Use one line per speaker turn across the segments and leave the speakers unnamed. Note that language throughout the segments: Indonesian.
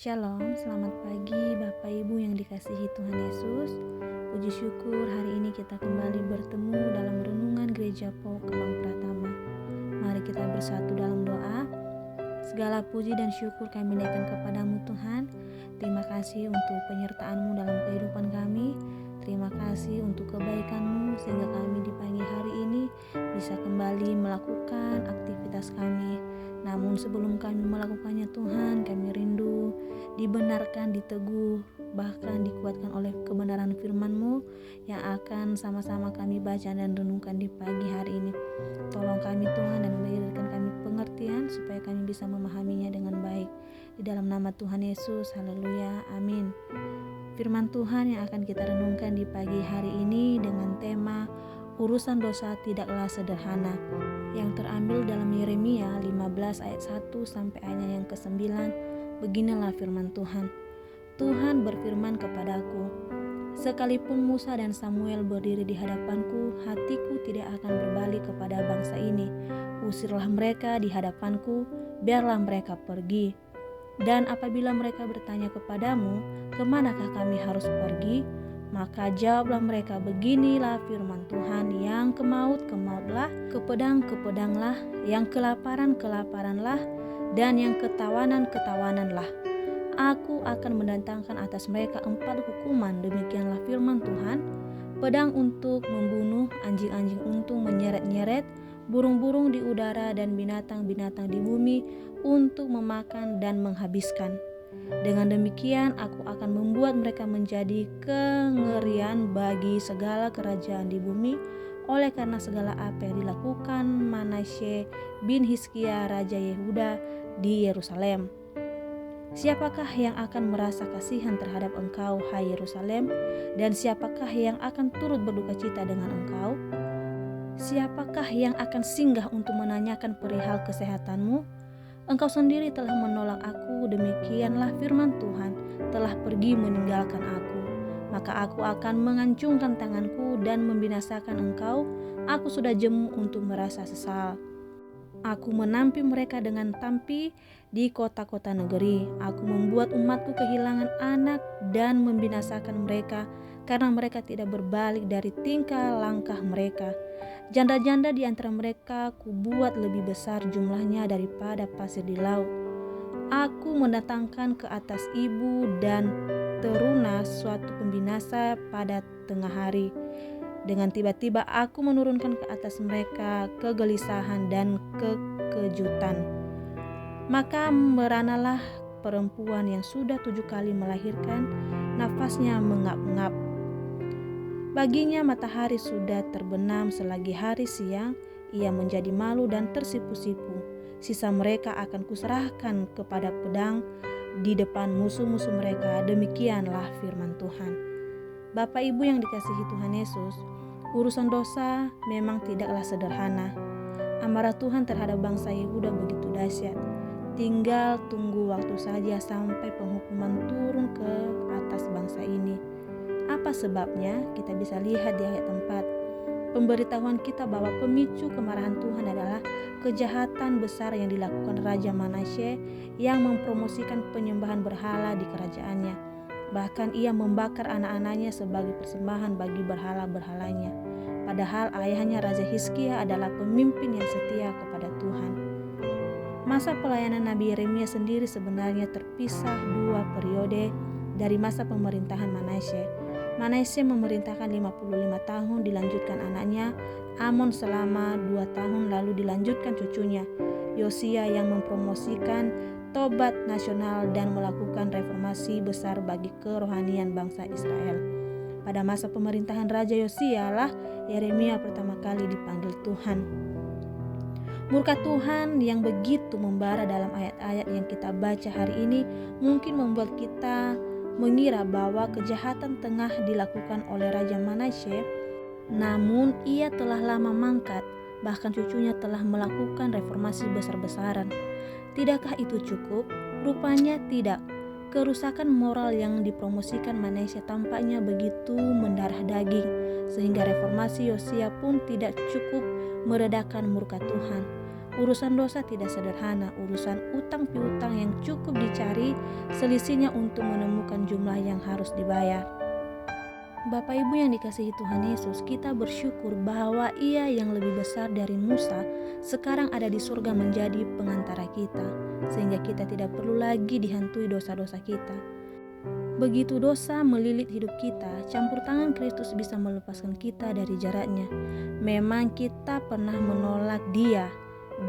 Shalom, selamat pagi Bapak Ibu yang dikasihi Tuhan Yesus. Puji syukur hari ini kita kembali bertemu dalam renungan Gereja PO Kembang Pratama. Mari kita bersatu dalam doa. Segala puji dan syukur kami naikkan kepadamu Tuhan. Terima kasih untuk penyertaan-Mu dalam kehidupan kami. Terima kasih untuk kebaikan-Mu sehingga kami di pagi hari ini bisa kembali melakukan aktivitas kami. Namun sebelum kami melakukannya Tuhan, kami rindu dibenarkan, diteguh, bahkan dikuatkan oleh kebenaran firman-Mu yang akan sama-sama kami baca dan renungkan di pagi hari ini. Tolong kami Tuhan dan berikan kami pengertian supaya kami bisa memahaminya dengan baik. Di dalam nama Tuhan Yesus, haleluya, amin. Firman Tuhan yang akan kita renungkan di pagi hari ini dengan tema urusan dosa tidaklah sederhana, yang terambil dalam Yeremia 15 ayat 1 sampai ayat yang ke-9. Beginilah firman Tuhan. Tuhan berfirman kepadaku, sekalipun Musa dan Samuel berdiri di hadapanku, hatiku tidak akan berbalik kepada bangsa ini. Usirlah mereka di hadapanku, biarlah mereka pergi. Dan apabila mereka bertanya kepadamu, kemanakah kami harus pergi? Maka jawablah mereka, beginilah firman Tuhan, yang ke maut, ke mautlah, ke pedang, ke pedanglah, yang kelaparan, kelaparanlah, dan yang ketawanan, ketawananlah. Aku akan mendatangkan atas mereka 4 hukuman, demikianlah firman Tuhan. Pedang untuk membunuh, anjing-anjing untuk menyeret-nyeret, burung-burung di udara dan binatang-binatang di bumi untuk memakan dan menghabiskan. Dengan demikian aku akan membuat mereka menjadi kengerian bagi segala kerajaan di bumi oleh karena segala apa yang dilakukan Manasye bin Hizkia raja Yehuda di Yerusalem. Siapakah yang akan merasa kasihan terhadap engkau, hai Yerusalem? Dan siapakah yang akan turut berduka cita dengan engkau? Siapakah yang akan singgah untuk menanyakan perihal kesehatanmu? Engkau sendiri telah menolak aku, demikianlah firman Tuhan, telah pergi meninggalkan aku. Maka aku akan mengancungkan tanganku dan membinasakan engkau. Aku sudah jemu untuk merasa sesal. Aku menampi mereka dengan tampi di kota-kota negeri. Aku membuat umatku kehilangan anak dan membinasakan mereka karena mereka tidak berbalik dari tingkah langkah mereka. Janda-janda di antara mereka kubuat lebih besar jumlahnya daripada pasir di laut. Aku mendatangkan ke atas ibu dan teruna suatu pembinasa pada tengah hari. Dengan tiba-tiba aku menurunkan ke atas mereka kegelisahan dan kekejutan. Maka meranalah perempuan yang sudah 7 kali melahirkan, nafasnya mengap-ngap. Baginya matahari sudah terbenam selagi hari siang, ia menjadi malu dan tersipu-sipu. Sisa mereka akan kuserahkan kepada pedang di depan musuh-musuh mereka. Demikianlah firman Tuhan. Bapak Ibu yang dikasihi Tuhan Yesus, urusan dosa memang tidaklah sederhana. Amarah Tuhan terhadap bangsa Yehuda begitu dahsyat. Tinggal tunggu waktu saja sampai penghukuman turun ke atas bangsa ini. Apa sebabnya? Kita bisa lihat di ayat 4. Pemberitahuan kita bahwa pemicu kemarahan Tuhan adalah kejahatan besar yang dilakukan Raja Manasye yang mempromosikan penyembahan berhala di kerajaannya. Bahkan ia membakar anak-anaknya sebagai persembahan bagi berhala-berhalanya. Padahal ayahnya Raja Hizkia adalah pemimpin yang setia kepada Tuhan. Masa pelayanan Nabi Yeremia sendiri sebenarnya terpisah 2 periode dari masa pemerintahan Manasye. Manasye memerintahkan 55 tahun, dilanjutkan anaknya Amon selama 2 tahun, lalu dilanjutkan cucunya Yosia yang mempromosikan tobat nasional dan melakukan reformasi besar bagi kerohanian bangsa Israel. Pada masa pemerintahan Raja Yosia lah Yeremia pertama kali dipanggil Tuhan. Murka Tuhan yang begitu membara dalam ayat-ayat yang kita baca hari ini mungkin membuat kita mengira bahwa kejahatan tengah dilakukan oleh Raja Manasye, namun ia telah lama mangkat, bahkan cucunya telah melakukan reformasi besar-besaran. Tidakkah itu cukup? Rupanya tidak. Kerusakan moral yang dipromosikan Manasye tampaknya begitu mendarah daging, sehingga reformasi Yosia pun tidak cukup meredakan murka Tuhan. Urusan dosa tidak sederhana, urusan utang piutang yang cukup dicari selisihnya untuk menemukan jumlah yang harus dibayar. Bapak Ibu yang dikasihi Tuhan Yesus, kita bersyukur bahwa Ia yang lebih besar dari Musa sekarang ada di surga menjadi pengantara kita, sehingga kita tidak perlu lagi dihantui dosa-dosa kita. Begitu dosa melilit hidup kita, campur tangan Kristus bisa melepaskan kita dari jeratnya. Memang kita pernah menolak Dia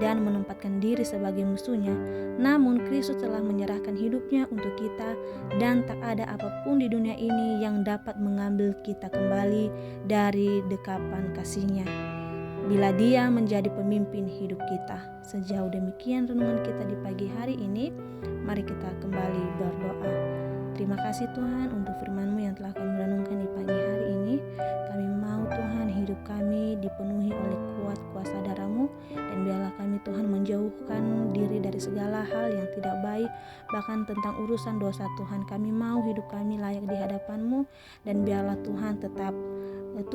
dan menempatkan diri sebagai musuhnya, namun Kristus telah menyerahkan hidupnya untuk kita, dan tak ada apapun di dunia ini yang dapat mengambil kita kembali dari dekapan kasih-Nya bila Dia menjadi pemimpin hidup kita. Sejauh demikian renungan kita di pagi hari ini. Mari kita kembali berdoa. Terima kasih Tuhan untuk firman-Mu yang telah kami renungkan di pagi hari ini. Kami mau Tuhan hidup kami dipenuhi oleh kuat kuasa darah-Mu, dan biarlah kami Tuhan menjauhkan diri dari segala hal yang tidak baik, bahkan tentang urusan dosa Tuhan. Kami mau hidup kami layak di hadapan-Mu, dan biarlah Tuhan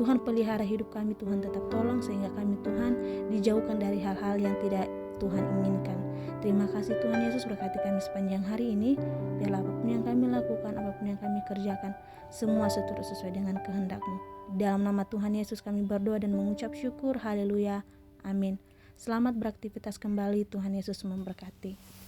Tuhan pelihara hidup kami, Tuhan tetap tolong sehingga kami Tuhan dijauhkan dari hal-hal yang tidak Tuhan inginkan. Terima kasih Tuhan Yesus, berkati kami sepanjang hari ini. Biarlah apapun yang kami lakukan, apapun yang kami kerjakan, semua sesuai dengan kehendak-Mu. Dalam nama Tuhan Yesus kami berdoa dan mengucap syukur. Haleluya. Amin. Selamat beraktivitas kembali. Tuhan Yesus memberkati.